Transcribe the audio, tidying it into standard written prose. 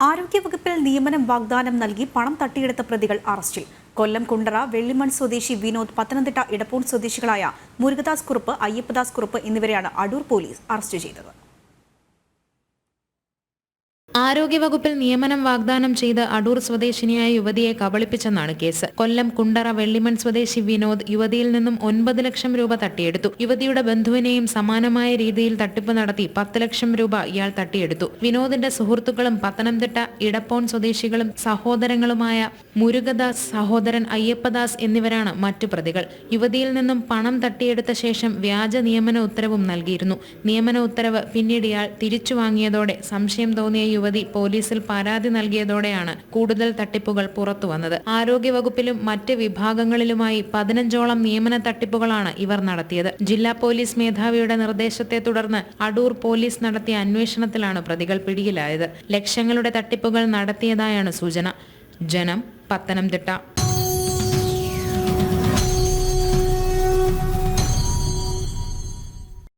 ആരോഗ്യവകുപ്പിൽ നിയമനം വാഗ്ദാനം നൽകി പണം തട്ടിയെടുത്ത പ്രതികൾ അറസ്റ്റിൽ. കൊല്ലം കുണ്ടറ വെള്ളിമൺ സ്വദേശി വിനോദ്, പത്തനംതിട്ട ഇടപ്പൂൺ സ്വദേശികളായ മുരുകദാസ് കുറുപ്പ്, അയ്യപ്പദാസ് കുറുപ്പ് എന്നിവരെയാണ് അടൂർ പോലീസ് അറസ്റ്റ് ചെയ്തത്. ആരോഗ്യവകുപ്പിൽ നിയമനം വാഗ്ദാനം ചെയ്ത് അടൂർ സ്വദേശിനിയായ യുവതിയെ കബളിപ്പിച്ചെന്നാണ് കേസ്. കൊല്ലം കുണ്ടറ വെള്ളിമൺ സ്വദേശി വിനോദ് യുവതിയിൽ നിന്നും 9 ലക്ഷം രൂപ തട്ടിയെടുത്തു. യുവതിയുടെ ബന്ധുവിനെയും സമാനമായ രീതിയിൽ തട്ടിപ്പ് നടത്തി 10 ലക്ഷം രൂപ ഇയാൾ തട്ടിയെടുത്തു. വിനോദിന്റെ സുഹൃത്തുക്കളും പത്തനംതിട്ട ഇടപ്പോൺ സ്വദേശികളും സഹോദരങ്ങളുമായ മുരുകദാസ്, സഹോദരൻ അയ്യപ്പദാസ് എന്നിവരാണ് മറ്റു പ്രതികൾ. യുവതിയിൽ നിന്നും പണം തട്ടിയെടുത്ത ശേഷം വ്യാജ നിയമന ഉത്തരവും നൽകിയിരുന്നു. നിയമന ഉത്തരവ് പിന്നീട് ഇയാൾ തിരിച്ചു വാങ്ങിയതോടെ സംശയം തോന്നിയ യുവതി പോലീസിൽ പരാതി നൽകിയതോടെയാണ് കൂടുതൽ തട്ടിപ്പുകൾ പുറത്തുവന്നത്. ആരോഗ്യവകുപ്പിലും മറ്റ് വിഭാഗങ്ങളിലുമായി 15ഓളം നിയമന തട്ടിപ്പുകളാണ് ഇവർ നടത്തിയത്. ജില്ലാ പോലീസ് മേധാവിയുടെ നിർദ്ദേശത്തെ തുടർന്ന് അടൂർ പോലീസ് നടത്തിയ അന്വേഷണത്തിലാണ് പ്രതികൾ പിടിയിലായത്. ലക്ഷങ്ങളുടെ തട്ടിപ്പുകൾ നടത്തിയതായാണ് സൂചന. ജനം, പത്തനംതിട്ട.